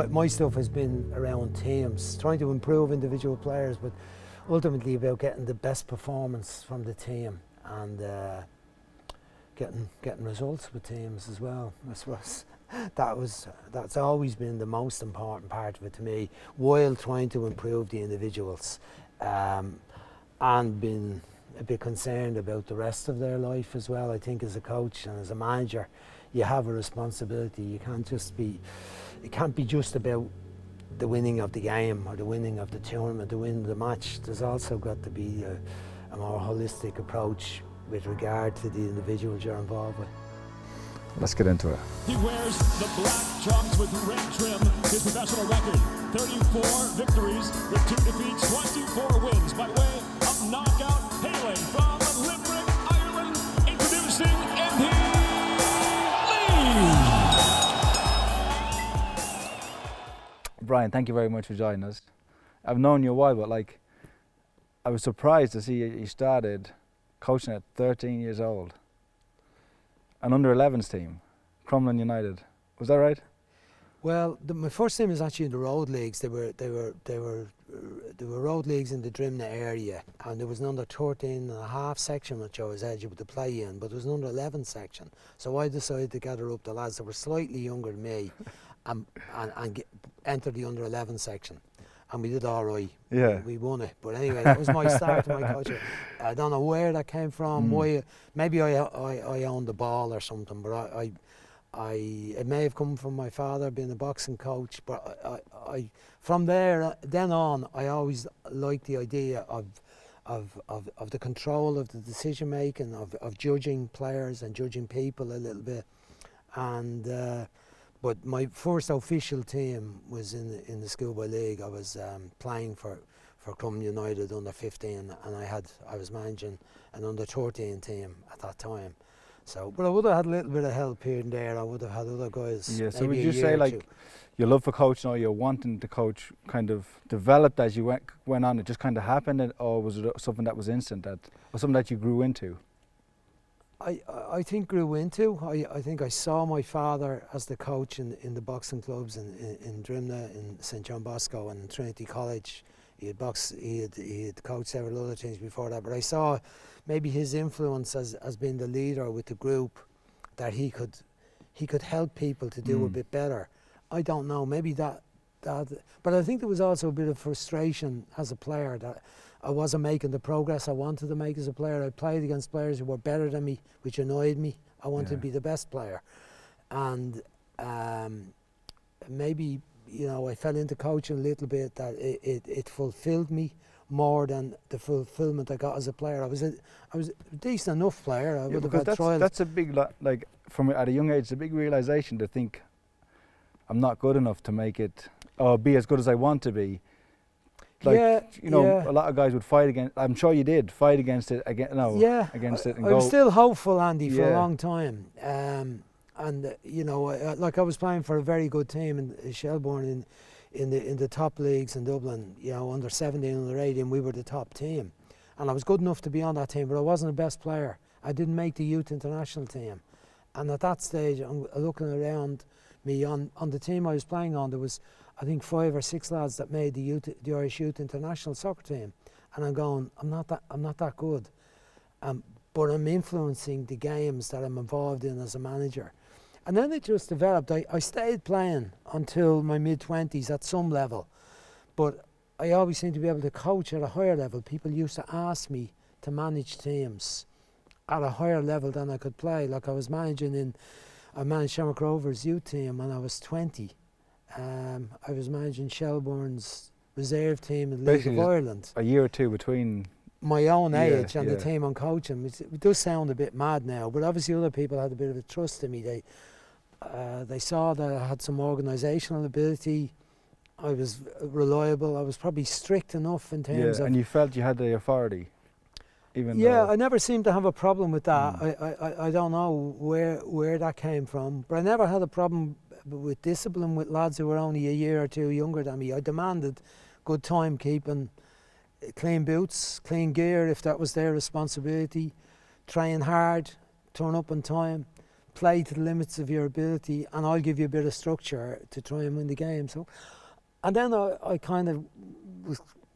my stuff has been around teams, trying to improve individual players, but ultimately about getting the best performance from the team and getting results with teams as well. I suppose that's always been the most important part of it to me, while trying to improve the individuals, and being a bit concerned about the rest of their life as well. I think as a coach and as a manager, you have a responsibility. You can't just be, it can't be just about the winning of the game or the winning of the tournament, the winning of the match. There's also got to be a more holistic approach with regard to the individuals you're involved with. Let's get into it. He wears the black trunks with red trim. His professional record, 34 victories with 2 defeats, 24 wins by way of knockout. Hailing from Limerick, Ireland, introducing MP Lee. Brian, thank you very much for joining us. I've known you a while, but like, I was surprised to see you started coaching at 13 years old. An under-11s team, Crumlin United. Was that right? Well, my first team was actually in the road leagues. They were road leagues in the Drimna area, and there was an under 13 and a half section which I was eligible to play in, but there was an under 11 section. So I decided to gather up the lads that were slightly younger than me, and enter the under 11 section. And we did all right. Yeah. We won it. But anyway, that was my start to my coaching. I don't know where that came from. Why? Maybe I owned the ball or something. But it may have come from my father being a boxing coach. But I from then on, I always liked the idea of the control of the decision making, of judging players and judging people a little bit, and. But my first official team was in the schoolboy league. I was playing for Crumlin United under 15, and I was managing an under 13 team at that time. So, but I would have had a little bit of help here and there. I would have had other guys. Yeah. So would you say like your love for coaching or your wanting to coach kind of developed as you went on? It just kind of happened, or was it something that was instant, or something that you grew into? I think grew into. I think I saw my father as the coach in the boxing clubs in Drimna, in St John Bosco, and in Trinity College. He had coached several other things before that, but I saw maybe his influence as being the leader with the group, that he could help people to do a bit better. I don't know, maybe that, but I think there was also a bit of frustration as a player that I wasn't making the progress I wanted to make as a player. I played against players who were better than me, which annoyed me. I wanted to be the best player. And maybe, I fell into coaching a little bit, that it fulfilled me more than the fulfillment I got as a player. I was a decent enough player. I would have had trials. That's a big, like, from at a young age, it's a big realisation to think, I'm not good enough to make it, or be as good as I want to be. Like, a lot of guys would fight against, I'm sure you did, fight against it, against it. And I was still hopeful, Andy, for a long time. Like I was playing for a very good team in Shelbourne in the top leagues in Dublin, under 17, under 18, we were the top team. And I was good enough to be on that team, but I wasn't the best player. I didn't make the youth international team. And at that stage, I'm looking around me on the team I was playing on, there was, I think, 5 or 6 lads that made the Irish Youth International soccer team, and I'm going, I'm not that good, but I'm influencing the games that I'm involved in as a manager. And then it just developed. I stayed playing until my mid-20s at some level, but I always seemed to be able to coach at a higher level. People used to ask me to manage teams at a higher level than I could play. Like I managed Shamrock Rovers youth team when I was 20. I was managing Shelbourne's reserve team in the League of Ireland. A year or two between my own age and the team I'm coaching. It does sound a bit mad now, but obviously other people had a bit of a trust in me. They saw that I had some organisational ability. I was reliable. I was probably strict enough in terms of... and you felt you had the authority. I never seemed to have a problem with that. I don't know where that came from, but I never had a problem with discipline with lads who were only a year or two younger than me. I demanded good timekeeping, clean boots, clean gear if that was their responsibility, train hard, turn up on time, play to the limits of your ability, and I'll give you a bit of structure to try and win the game. So, and then I kind of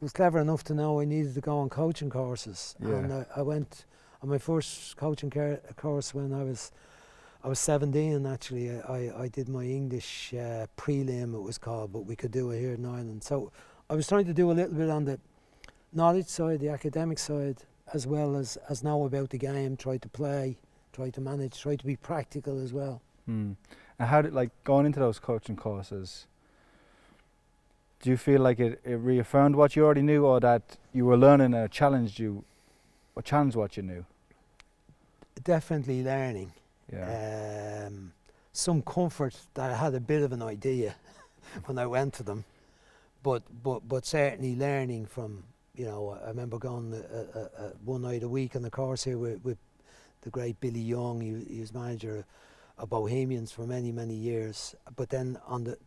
was clever enough to know I needed to go on coaching courses, and I went on my first coaching course when I was 17. Actually, I did my English prelim, it was called, but we could do it here in Ireland. So I was trying to do a little bit on the knowledge side, the academic side, as well as know about the game, try to play, try to manage, try to be practical as well. And how did, like, going into those coaching courses, do you feel like it reaffirmed what you already knew, or that you were learning and it challenged what you knew? Definitely learning. Yeah. Some comfort that I had a bit of an idea when I went to them, but certainly learning from, you know, I remember going one night a week on the course here with the great Billy Young. He was manager of Bohemians for many years. But then on the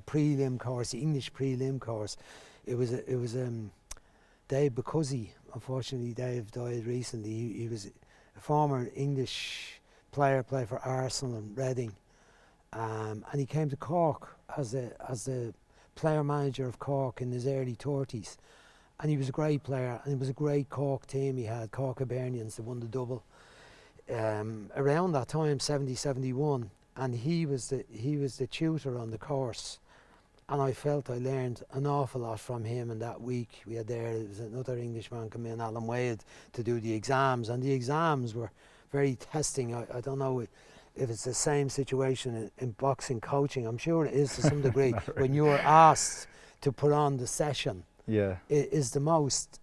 prelim course, the English prelim course, it was Dave Bacuzzi. Unfortunately, Dave died recently. He was a former English player, played for Arsenal and Reading, and he came to Cork as the player manager of Cork in his early 30s. And he was a great player, and it was a great Cork team. He had Cork Hibernians that won the double around that time, 70-71, and he was the tutor on the course, and I felt I learned an awful lot from him. And that week there was another Englishman come in, Alan Wade, to do the exams, and the exams were very testing. I don't know if it's the same situation in boxing coaching. I'm sure it is to some degree. Really. When you're asked to put on the session, it is the most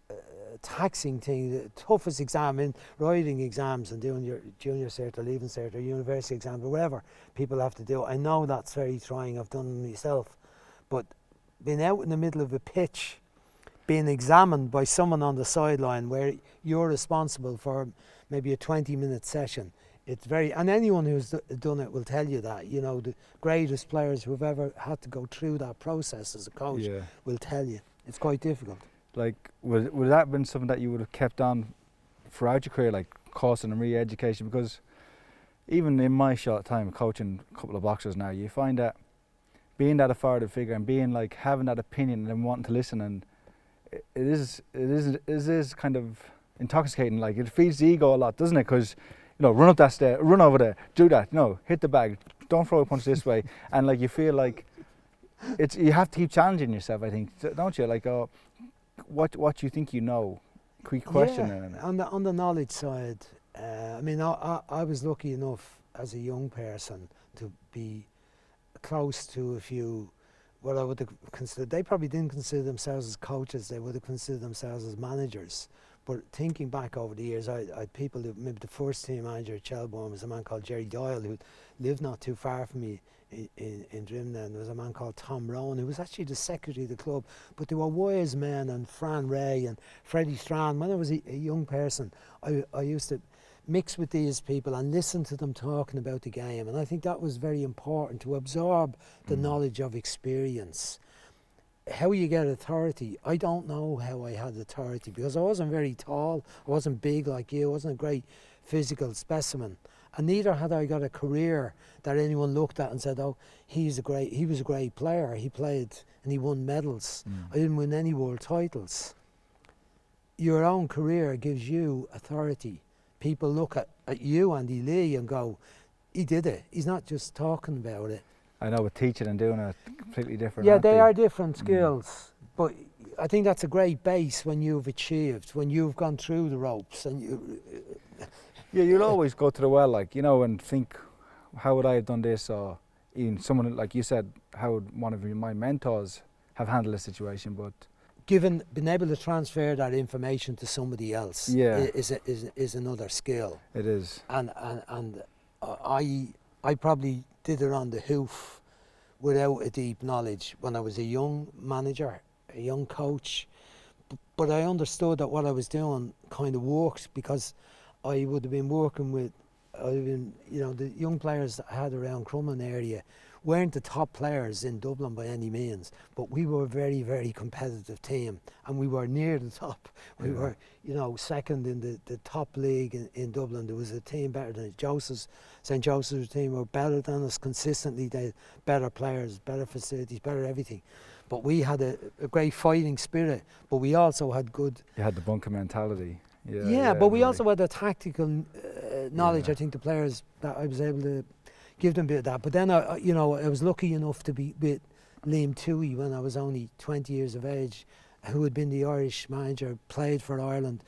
taxing thing, the toughest exam in writing exams and doing your junior cert or leaving cert or university exam or whatever people have to do. I know that's very trying. I've done it myself, but being out in the middle of a pitch, being examined by someone on the sideline where you're responsible for maybe a 20-minute session, it's very, and anyone who's done it will tell you that, you know, the greatest players who've ever had to go through that process as a coach will tell you. It's quite difficult. Like, would that have been something that you would have kept on throughout your career, like coursing and re-education? Because even in my short time coaching a couple of boxers now, you find that being that authoritative figure and being like having that opinion and wanting to listen, and it is kind of intoxicating. Like, it feeds the ego a lot, doesn't it? Because, you know, run up that stair, run over there, do that, no, hit the bag, don't throw a punch this way, and like you feel like you have to keep challenging yourself, I think, don't you? Like, what you think you know, keep questioning. Yeah, on the knowledge side, I mean, I was lucky enough as a young person to be close to a few, what I would have considered, they probably didn't consider themselves as coaches, they would have considered themselves as managers. But thinking back over the years, I had people who, maybe the first team manager at Shelbourne was a man called Jerry Doyle, who lived not too far from me in Drimnagh. There was a man called Tom Rowan, who was actually the secretary of the club. But there were wise men, and Fran Ray and Freddie Strand. When I was a young person, I used to mix with these people and listen to them talking about the game. And I think that was very important, to absorb the knowledge of experience. How you get authority, I don't know how I had authority, because I wasn't very tall, I wasn't big like you, I wasn't a great physical specimen, and neither had I got a career that anyone looked at and said, oh, he was a great player, he played and he won medals. I didn't win any world titles. Your own career gives you authority. People look at you, Andy Lee, and go, he did it, he's not just talking about it. I know, with teaching and doing it completely different. Yeah, they are different skills, but I think that's a great base when you've achieved, when you've gone through the ropes, and you. Yeah, you'll always go to the well, like, you know, and think, how would I have done this? Or even someone like you said, how would one of my mentors have handled a situation? But being able to transfer that information to somebody else is another skill. It is. And I probably did it on the hoof without a deep knowledge when I was a young manager, a young coach. But I understood that what I was doing kind of worked, because I would have been working with, you know, the young players that I had around Crumlin area weren't the top players in Dublin by any means, but we were a very, very competitive team, and we were near the top. We were, you know, second in the top league in Dublin. There was a team better than St. Joseph's team were better than us consistently. They had better players, better facilities, better everything. But we had a great fighting spirit, but we also had good... You had the bunker mentality. Yeah, but we also had a tactical knowledge. I think the players, that I was able to give them a bit of that. But then, I was lucky enough to be with Liam Toohey when I was only 20 years of age, who had been the Irish manager, played for Ireland.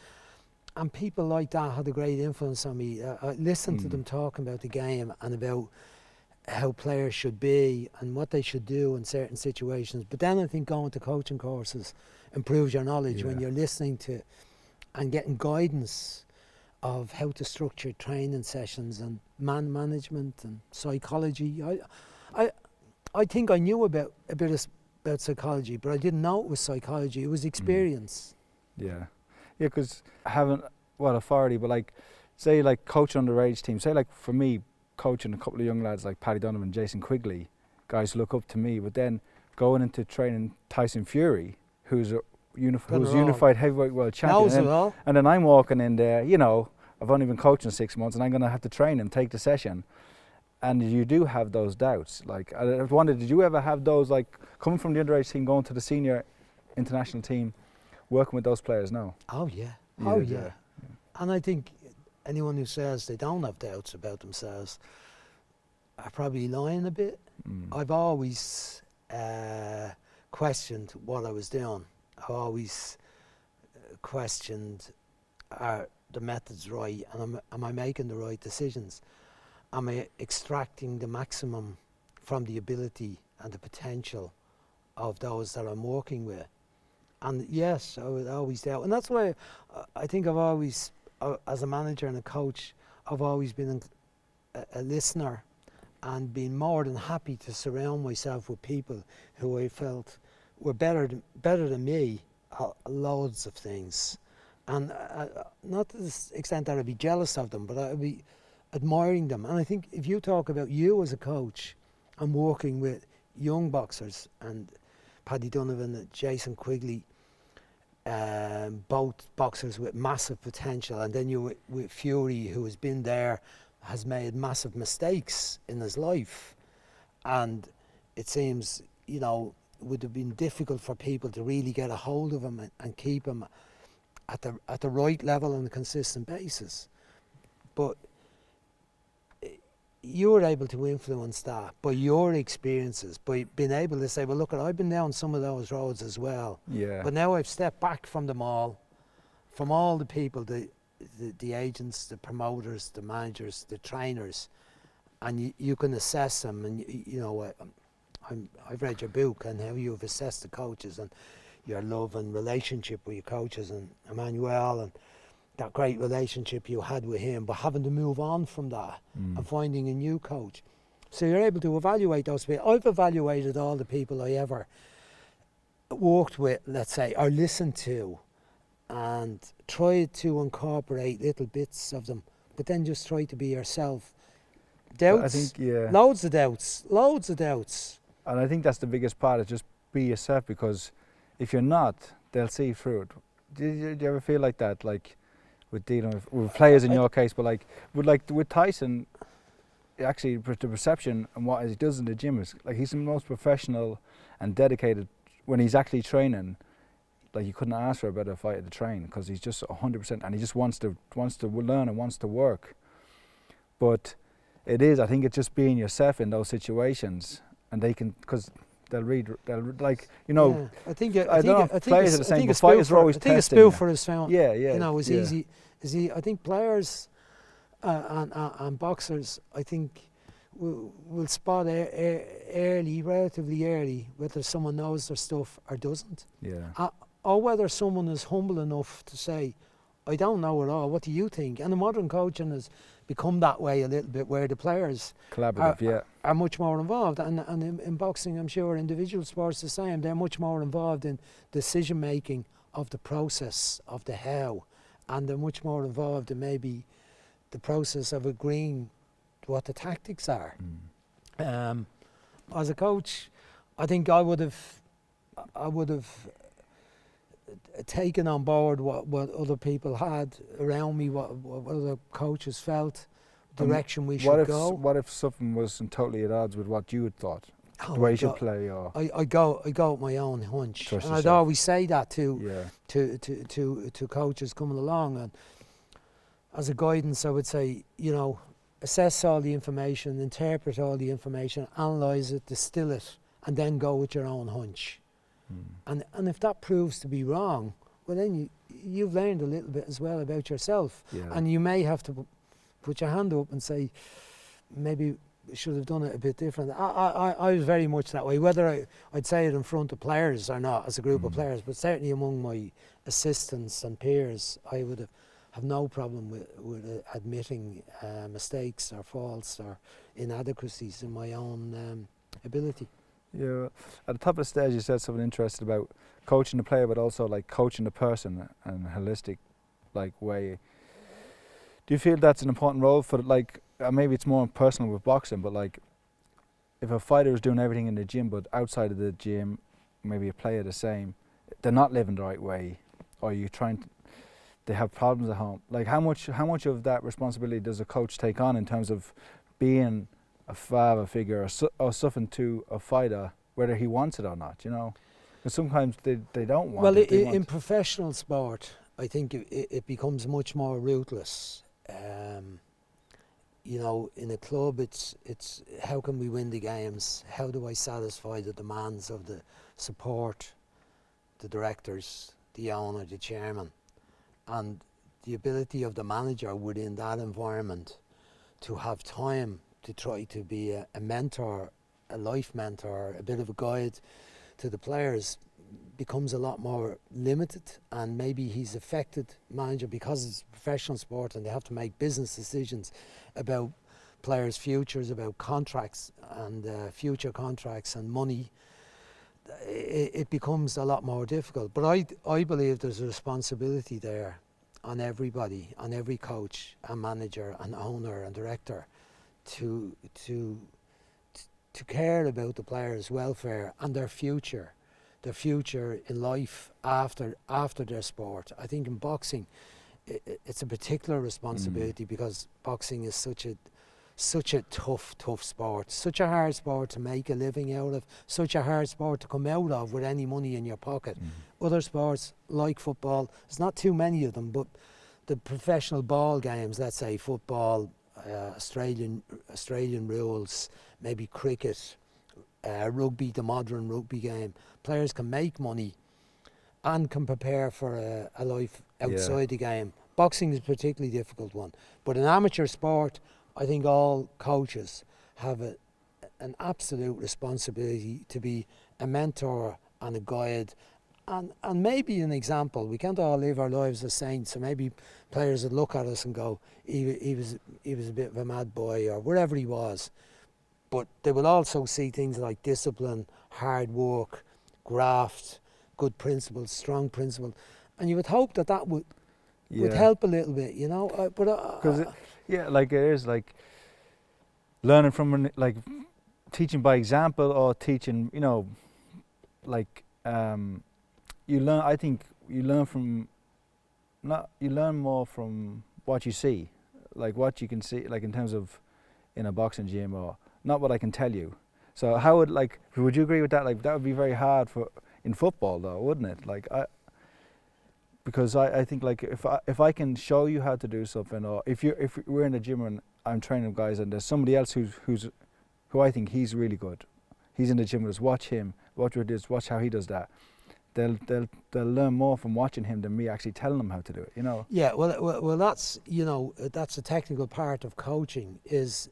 And people like that had a great influence on me. I listened to them talking about the game and about how players should be and what they should do in certain situations. But then I think going to coaching courses improves your knowledge when you're listening to and getting guidance of how to structure training sessions and man management and psychology. I think I knew a bit about psychology, but I didn't know it was psychology. It was experience. Yeah, because having authority, but like say like coaching underage teams. Say like for me, coaching a couple of young lads like Paddy Donovan, Jason Quigley, guys who look up to me. But then going into training Tyson Fury, who's unified heavyweight world champion, and then I'm walking in there, you know, I've only been coaching 6 months and I'm going to have to train him, take the session, and you do have those doubts. Like, I wondered, did you ever have those, like, coming from the underage team, going to the senior international team, working with those players now? Oh yeah, yeah. And I think anyone who says they don't have doubts about themselves are probably lying a bit. I've always questioned what I was doing. I always questioned, are the methods right, and am I making the right decisions? Am I extracting the maximum from the ability and the potential of those that I'm working with? And yes, I would always doubt. And that's why I think I've always, as a manager and a coach, I've always been a listener and been more than happy to surround myself with people who I felt were better than me at loads of things. And not to the extent that I'd be jealous of them, but I'd be admiring them. And I think if you talk about you as a coach and working with young boxers, and Paddy Donovan and Jason Quigley, both boxers with massive potential, and then you with Fury, who has been there, has made massive mistakes in his life, and it seems, you know, would have been difficult for people to really get a hold of him and keep him at the right level on a consistent basis. But you were able to influence that by your experiences, by being able to say, well, look, I've been down some of those roads as well. Yeah. But now I've stepped back from them all, from all the people, the agents, the promoters, the managers, the trainers, and you can assess them. And you know, I've read your book and how you've assessed the coaches and your love and relationship with your coaches and Emmanuel, and that great relationship you had with him, but having to move on from that and finding a new coach. So you're able to evaluate those people. I've evaluated all the people I ever worked with, let's say, or listened to, and tried to incorporate little bits of them, but then just try to be yourself. Doubts, I think, yeah. loads of doubts. And I think that's the biggest part, is just be yourself, because if you're not, they'll see through it. Do you ever feel like that, like with dealing with players in your case, but like with Tyson, actually the perception and what he does in the gym is like he's the most professional and dedicated when he's actually training. Like you couldn't ask for a better fighter to train, because he's just 100%, and he just wants to learn and wants to work. But it is, I think it's just being yourself in those situations, and they can, because they'll like, you know. Yeah. I think players are the same, but fighters are always testing. I think a spoofer is found. Yeah. You know, it's easy. I think players and boxers, I think, will spot early, relatively early, whether someone knows their stuff or doesn't. Yeah. Or whether someone is humble enough to say, I don't know at all, what do you think? And the modern coaching has become that way a little bit, where the players are much more involved. And in boxing, I'm sure individual sports the same, they're much more involved in decision making of the process of the how, and they're much more involved in maybe the process of agreeing what the tactics are. But as a coach, I think I would have taken on board what other people had around me, what other coaches felt, direction we should go. What if something was totally at odds with what you had thought? Oh, The way you should play, or I go with my own hunch, Trust and I'd yourself. always say that yeah, to coaches coming along, and as a guidance, I would say, assess all the information, interpret all the information, analyse it, distill it, and then go with your own hunch. And if that proves to be wrong, well then you've learned a little bit as well about yourself, yeah. and you may have to put your hand up and say, maybe should have done it a bit different. I was very much that way, whether I'd say it in front of players or not as a group of players, but certainly among my assistants and peers, I would have no problem with admitting mistakes or faults or inadequacies in my own ability. Yeah, at the top of the stage you said something interesting about coaching the player, but also like coaching the person and holistic way. Do you feel that's an important role for maybe it's more personal with boxing, but like if a fighter is doing everything in the gym but outside of the gym maybe a player the same, they're not living the right way, or they have problems at home. Like how much of that responsibility does a coach take on in terms of being a father figure or something to a fighter, whether he wants it or not, Because sometimes they don't want it. Well, in professional sport, I think it becomes much more ruthless. In a club, it's how can we win the games? How do I satisfy the demands of the support, the directors, the owner, the chairman, and the ability of the manager within that environment to have time to try to be a mentor, a life mentor, a bit of a guide to the players becomes a lot more limited, and maybe he's affected manager because it's professional sport and they have to make business decisions about players' futures, about contracts and future contracts and money. It becomes a lot more difficult. But I believe there's a responsibility there on everybody, on every coach and manager and owner and director to care about the players' welfare and their future in life after their sport. I think in boxing, it's a particular responsibility because boxing is such a tough sport, such a hard sport to make a living out of, such a hard sport to come out of with any money in your pocket. Other sports like football, there's not too many of them, but the professional ball games, let's say football, Australian rules, maybe cricket, rugby, the modern rugby game, players can make money and can prepare for a life outside the game. Boxing is a particularly difficult one, but in amateur sport, I think all coaches have an absolute responsibility to be a mentor and a guide and maybe an example. We can't all live our lives as saints, so maybe players would look at us and go, he was a bit of a mad boy or wherever he was. But they will also see things like discipline, hard work, graft, good principles, strong principles, and you would hope that would help a little bit, Because it is like learning from teaching by example or teaching, you learn. I think you learn you learn more from what you see, like what you can see, like in terms of in a boxing gym or not what I can tell you. So how would you agree with that? Like that would be very hard in football though, wouldn't it? Because I think if I can show you how to do something, or if we're in the gym and I'm training guys and there's somebody else who I think he's really good, he's in the gym with us, watch him, watch what he does, watch how he does that. They'll learn more from watching him than me actually telling them how to do it. Yeah, well, that's that's a technical part of coaching, is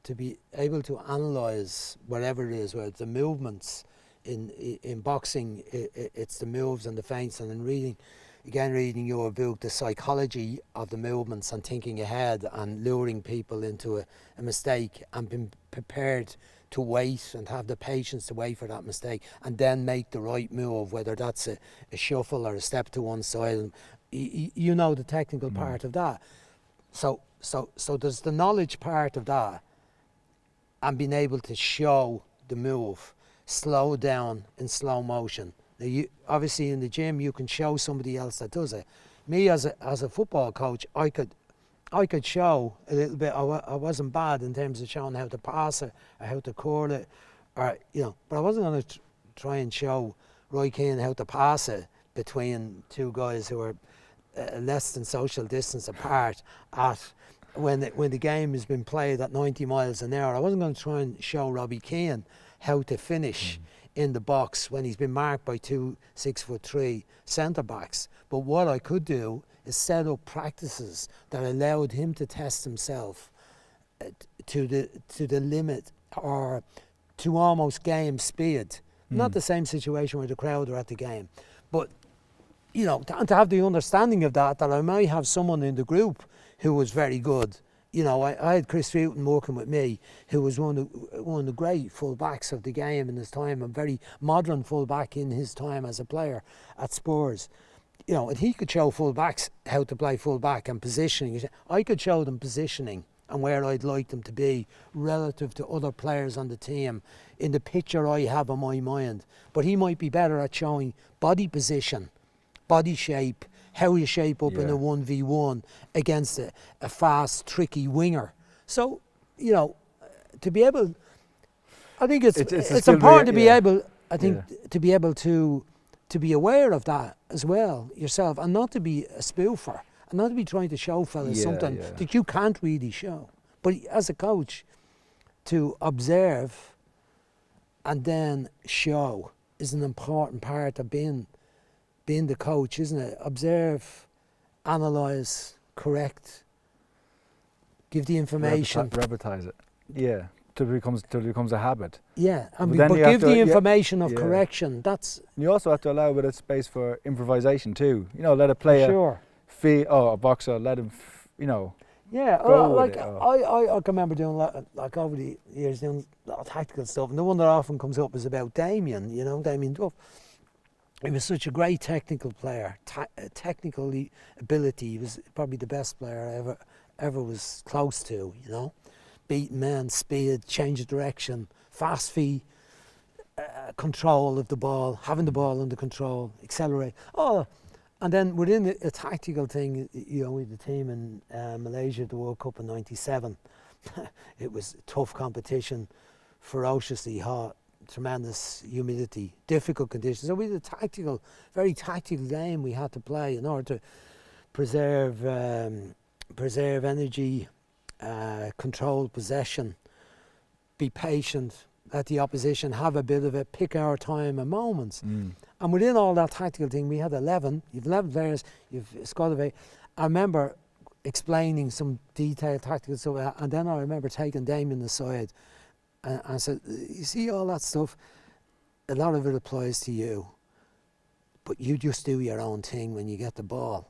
to be able to analyse whatever it is, whether it's the movements in boxing, it's the moves and the feints, and in reading your book, the psychology of the movements and thinking ahead and luring people into a mistake and being prepared to wait and have the patience to wait for that mistake and then make the right move, whether that's a shuffle or a step to one side. The technical part of that. So there's the knowledge part of that and being able to show the move, slow down in slow motion. Now obviously in the gym you can show somebody else that does it. Me as a football coach, I could show a little bit. I wasn't bad in terms of showing how to pass it or how to curl it, or but I wasn't going to try and show Roy Keane how to pass it between two guys who are less than social distance apart when the game has been played at 90 miles an hour. I wasn't going to try and show Robbie Keane how to finish in the box when he's been marked by 2 6'3" centre backs. But what I could do is set up practices that allowed him to test himself to the limit, or to almost game speed. Not the same situation where the crowd are at the game, but to have the understanding of that I might have someone in the group who was very good. I had Chris Futon working with me, who was one of the great full-backs of the game in his time, a very modern full-back in his time as a player at Spurs. And he could show full-backs how to play full-back and positioning. I could show them positioning and where I'd like them to be relative to other players on the team in the picture I have in my mind. But he might be better at showing body position, body shape, how you shape up in a 1v1 against a fast, tricky winger. So, to be able, I think it's important to be able, I think, to be able to be aware of that as well yourself, and not to be a spoofer, and not to be trying to show fellas something that you can't really show. But as a coach, to observe and then show is an important part of being the coach, isn't it? Observe, analyse, correct, give the information. Repetize it. Yeah. Till it becomes a habit. Yeah, but give the information of correction. That's. You also have to allow a bit of space for improvisation too. Let a player feel. A boxer, let him. Yeah, I can remember doing like over the years doing a lot of tactical stuff, and the one that often comes up is about Damien. Damien Duff. He was such a great technical player, technical ability. He was probably the best player I ever was close to. Beating men, speed, change of direction, fast feet, control of the ball, having the ball under control, accelerate. And then within a tactical thing, with the team in Malaysia, the World Cup in '97, it was tough competition, ferociously hot, tremendous humidity, difficult conditions. So we had a very tactical game we had to play in order to preserve energy, control possession, be patient, let the opposition have a bit of it, pick our time and moments. And within all that tactical thing, we had 11. You've 11 players, you've a squad of 8. I remember explaining some detailed tactical stuff, and then I remember taking Damien aside and said, you see all that stuff, a lot of it applies to you, but you just do your own thing when you get the ball.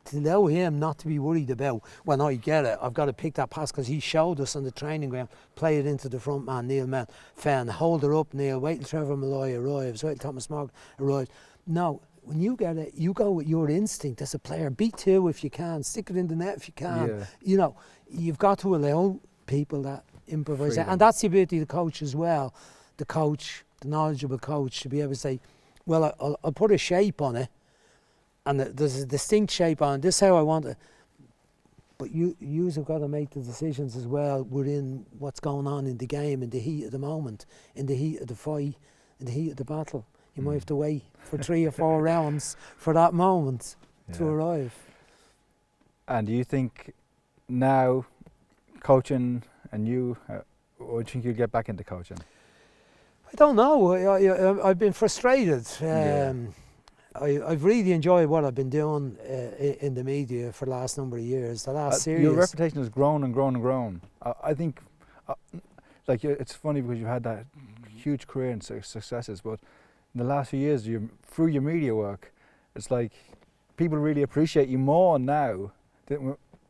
To allow him not to be worried about, when I get it, I've got to pick that pass, because he showed us on the training ground, play it into the front man, Neil Fenn, hold her up, Neil, wait till Trevor Malloy arrives, wait till Thomas Morgan arrives. No, when you get it, you go with your instinct as a player. Beat 2 if you can, stick it in the net if you can. You've got to allow people that improvise. And that's the ability of the coach as well, the knowledgeable coach, to be able to say, well, I'll put a shape on it, and there's a distinct shape on it. This is how I want it. But yous have got to make the decisions as well within what's going on in the game, in the heat of the moment, in the heat of the fight, in the heat of the battle. You might have to wait for 3 or 4 rounds for that moment to arrive. And do you think now, coaching and you, or do you think you'll get back into coaching? I don't know. I've been frustrated. I've really enjoyed what I've been doing in the media for the last number of years. The last series. Your reputation has grown and grown and grown. I think, it's funny because you've had that huge career and successes, but in the last few years, through your media work, it's like people really appreciate you more now,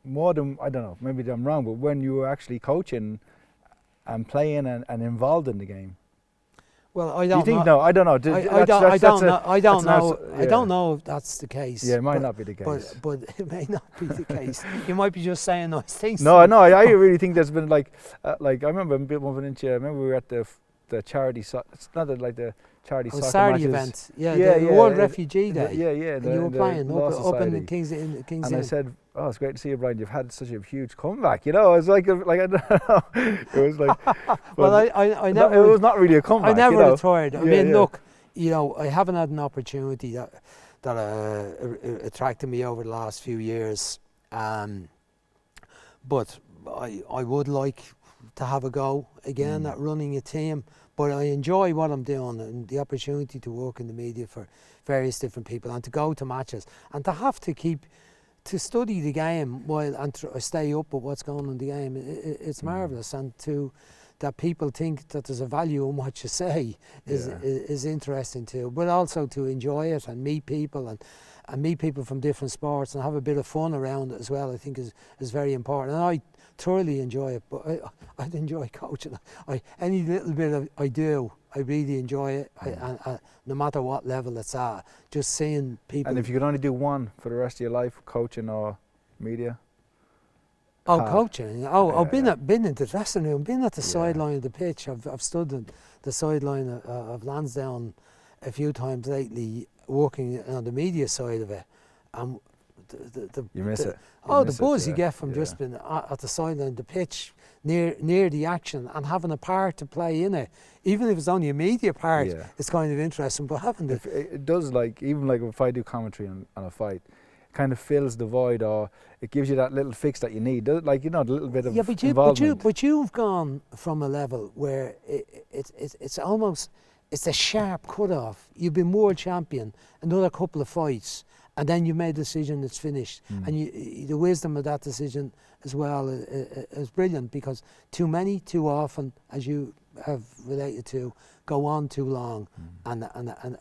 more than, I don't know, maybe I'm wrong, but when you were actually coaching and playing and involved in the game. Well, I don't know. You think no? I don't know. I don't know if that's the case. Yeah, it might not be the case. But it may not be the case. You might be just saying nice things. No, I really think there's been I remember bumping into you. I remember we were at the the charity. It's not like the charity Oh, soccer Saturday matches. event. Yeah, the World Refugee Day. Yeah, And you were playing Law up in the Society. King's And Inn. I said, "Oh, it's great to see you, Brian. You've had such a huge comeback." You know, it's like I don't know. It was like, Well, I never. It was not really a comeback. I never you know? retired. I Yeah, mean, yeah. look, you know, I haven't had an opportunity that attracted me over the last few years. But I would like to have a go again at running a team. But I enjoy what I'm doing and the opportunity to work in the media for various different people and to go to matches and to have to study the game while and stay up with what's going on in the game. It's marvellous, and that people think that there's a value in what you say is interesting too. But also to enjoy it and meet people and meet people from different sports and have a bit of fun around it as well, I think is very important. And I thoroughly enjoy it, but I'd enjoy coaching. Any little bit I do, I really enjoy it. No matter what level it's at, just seeing people. And if you could only do one for the rest of your life, coaching or media? Coaching. I've been in the dressing room, been at the sideline of the pitch. I've stood on the sideline of Lansdowne a few times lately, working on the media side of it. You miss it. The buzz you get from just being at the sideline of the pitch, near the action, and having a part to play in it, even if it's only a media part, it's kind of interesting. But having it does, like, even like if I do commentary on a fight, it kind of fills the void, or it gives you that little fix that you need, like, you know, the little bit of involvement. But you've gone from a level where it's almost a sharp cut-off. You've been world champion, another couple of fights, and then you made a decision, it's finished. And the wisdom of that decision as well is brilliant, because too many, too often, as you have related to, go on too long and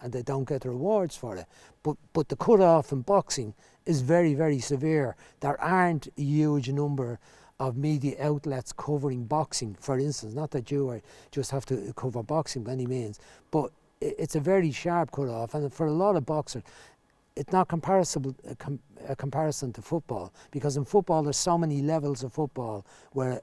they don't get the rewards for it. But the cut-off in boxing is very, very severe. There aren't a huge number of media outlets covering boxing, for instance. Not that you just have to cover boxing by any means, but it's a very sharp cut-off, and for a lot of boxers, it's not a comparison to football, because in football there's so many levels of football where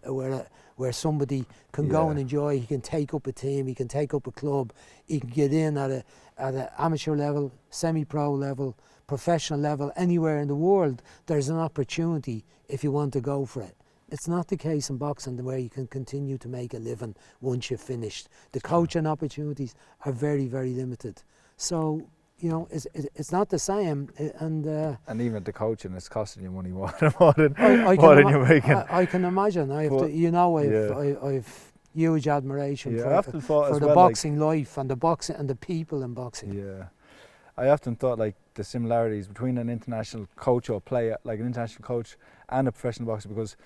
somebody can go and enjoy. He can take up a team, he can take up a club, he can get in at an amateur level, semi-pro level, professional level, anywhere in the world. There's an opportunity if you want to go for it. It's not the case in boxing where you can continue to make a living once you've finished. The coaching opportunities are very, very limited. So, you know, it's not the same, and even the coaching is costing you money more than you're making. I can imagine. I've huge admiration for the boxing life and the boxing and the people in boxing. Yeah, I often thought, like, the similarities between an international coach or player, like an international coach, and a professional boxer, because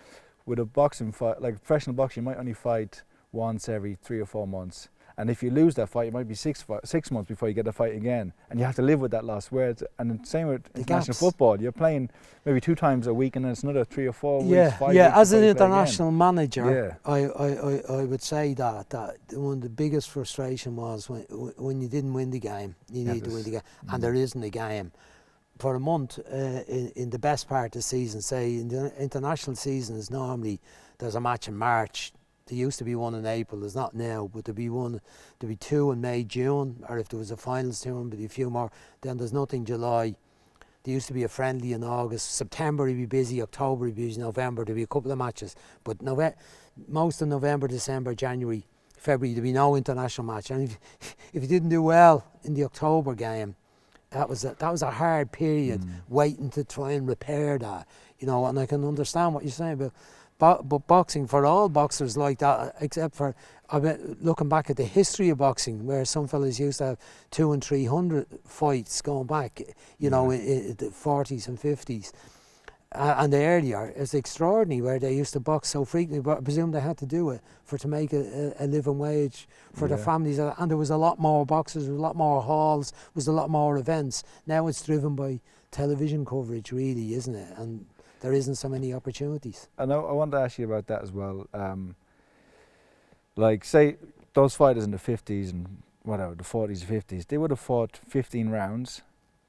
with a boxing fight, like a professional boxer, you might only fight once every 3 or 4 months. And if you lose that fight, it might be 6 months before you get a fight again, and you have to live with that loss. And the same with international football, you're playing maybe 2 times a week, and then it's another 3 or 4 weeks, 5 weeks. As an international manager, I would say that one of the biggest frustration was when you didn't win the game. You need to win the game, and there isn't a game for a month in the best part of the season. Say in the international season is normally there's a match in March. There used to be one in April, there's not now, but there'd be 2 in May, June, or if there was a finals tournament, there'd be a few more. Then there's nothing July. There used to be a friendly in August. September would be busy, October would be busy, November there'd be a couple of matches. But most of November, December, January, February, there'd be no international match. And if you didn't do well in the October game, that was a hard period, waiting to try and repair that. You know, and I can understand what you're saying about. But boxing, for all boxers like that, except for looking back at the history of boxing, where some fellas used to have 200 and 300 fights going back, you know, in the 40s and 50s, and the earlier, it's extraordinary where they used to box so frequently. But I presume they had to do it to make a living wage for their families, and there was a lot more boxers, there was a lot more halls, there was a lot more events. Now it's driven by television coverage, really, isn't it? And there isn't so many opportunities. And I want to ask you about that as well. Like, say, those fighters in the 50s and whatever, the 40s, 50s, they would have fought 15 rounds.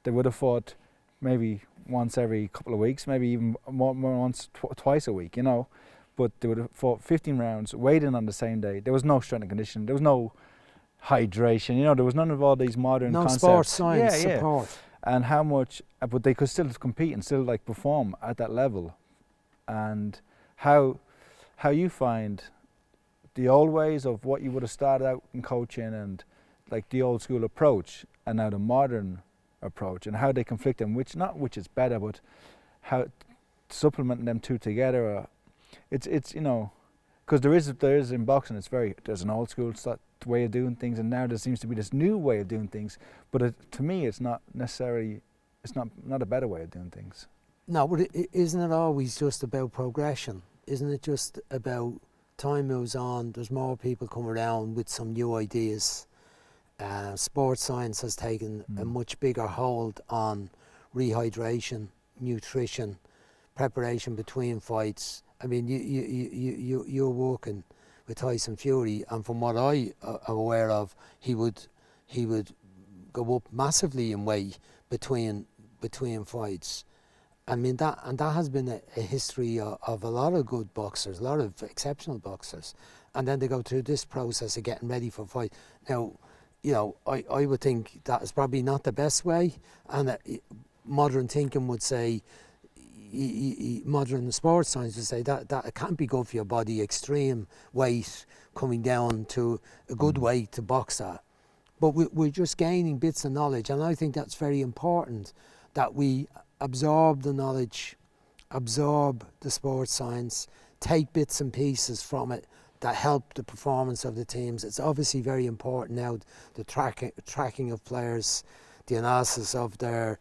They would have fought maybe once every couple of weeks, maybe even more once, twice a week, you know. But they would have fought 15 rounds, weighed in on the same day. There was no strength and conditioning. There was no hydration. You know, there was none of all these modern No concepts. sports science Yeah. support. And how much, but they could still compete and still like perform at that level. And how you find the old ways of what you would have started out in coaching and like the old school approach and now the modern approach, and how they conflict, and which is better, but how supplementing them two together. It's you know, because there is in boxing, there's an old school way of doing things, and now there seems to be this new way of doing things. But to me, it's not necessarily, it's not a better way of doing things. No, but isn't it always just about progression? Isn't it just about time moves on, there's more people come around with some new ideas. Sports science has taken a much bigger hold on rehydration, nutrition, preparation between fights. I mean, you're working with Tyson Fury, and from what I am aware of, he would go up massively in weight between fights. I mean, that has been a history of a lot of good boxers, a lot of exceptional boxers, and then they go through this process of getting ready for fight. Now, you know, I would think that is probably not the best way, and modern thinking would say, modern sports science would say that it can't be good for your body, extreme weight coming down to a good weight to box at. But we're just gaining bits of knowledge, and I think that's very important, that we absorb the knowledge, absorb the sports science, take bits and pieces from it that help the performance of the teams. It's obviously very important now, the tracking of players, the analysis of their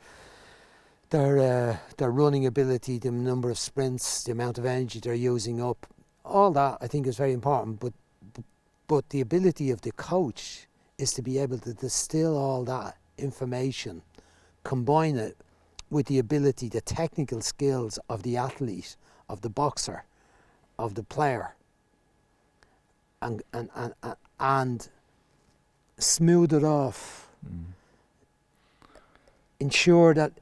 running ability, the number of sprints, the amount of energy they're using up. All that I think is very important, but the ability of the coach is to be able to distill all that information, combine it with the ability, the technical skills of the athlete, of the boxer, of the player, and smooth it off. Ensure that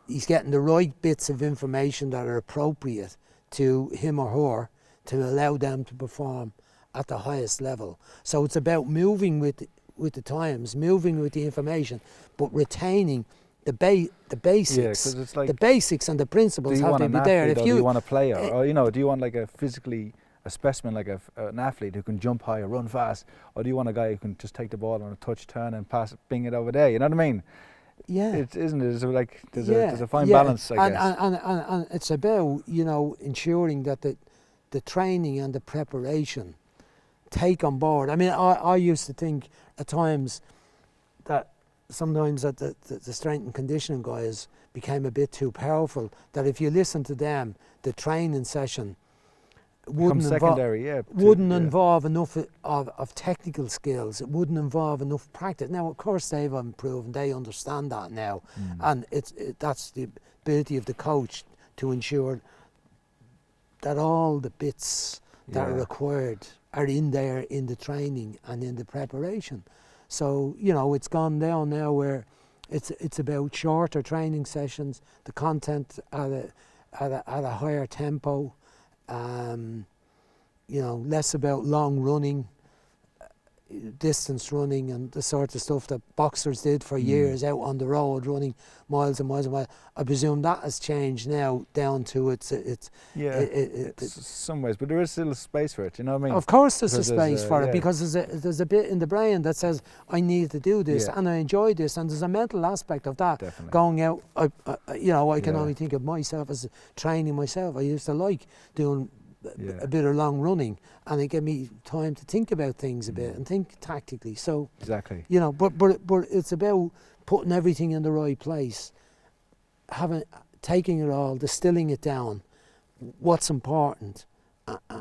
he's getting the right bits of information that are appropriate to him or her to allow them to perform at the highest level. So it's about moving with the times, moving with the information, but retaining the basics. Yeah, 'cause it's like, the basics and the principles have to be there. If do you want a player, or you know, do you want like a specimen, like an athlete who can jump high or run fast, or do you want a guy who can just take the ball on a touch, turn and pass it, bing it over there? You know what I mean? Yeah. Isn't it? There's a fine balance, I guess. And it's about, you know, ensuring that the training and the preparation take on board. I mean, I used to think at times that sometimes that the strength and conditioning guys became a bit too powerful, that if you listen to them, the training session wouldn't involve enough of technical skills. It wouldn't involve enough practice. Now, of course, they've improved and they understand that now, and that's the ability of the coach to ensure that all the bits that are required are in there in the training and in the preparation. So, you know, it's gone down now where it's about shorter training sessions, the content at a higher tempo. You know, less about long running, distance running, and the sort of stuff that boxers did for years out on the road, running miles and miles and miles. I presume that has changed now down to it's some ways, but there is still a space for it. You know what I mean? Of course, there's a space for it, because there's a bit in the brain that says I need to do this and I enjoy this, and there's a mental aspect of that. Definitely. Going out. You know, I can only think of myself as training myself. I used to like doing a bit of long running, and it gave me time to think about things a bit and think tactically. So exactly, you know, but it's about putting everything in the right place, taking it all, distilling it down, what's important,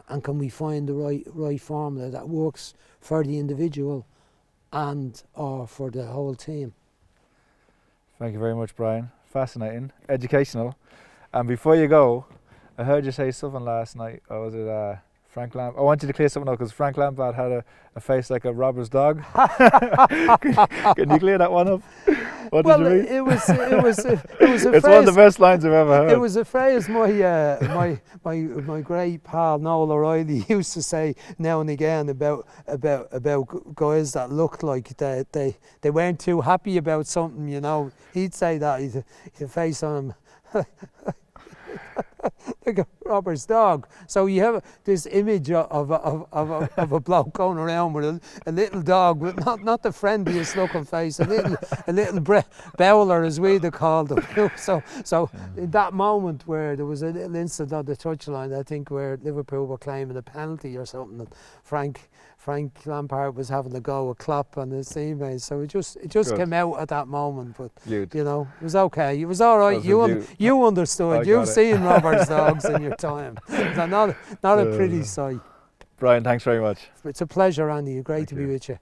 and can we find the right formula that works for the individual and or for the whole team. Thank you very much, Brian. Fascinating, educational. And before you go, I heard you say something last night. Or was it Frank Lampard? I want you to clear something up, because Frank Lampard had a face like a robber's dog. Can you clear that one up? What well, did you mean? it was a It's one of the phrase. best lines I've ever heard. It was a phrase my great pal Noel O'Reilly used to say now and again about guys that looked like they weren't too happy about something, you know. He'd say that he'd face on him like a robber's dog. So you have this image of a bloke going around with a little dog with not the friendliest looking face, a little bowler as we'd have called him. So in that moment where there was a little incident on the touchline, I think where Liverpool were claiming a penalty or something, and Frank Lampard was having a go at Klopp and his teammates, so it just Good. came out at that moment. But Beaut. you know, it was okay. It was all right. That was a beaut. You understood. I You've got it. seen robbers' dogs in your time. They're not a pretty sight. Brian, thanks very much. It's a pleasure, Andy. Great Thank to be you. with you.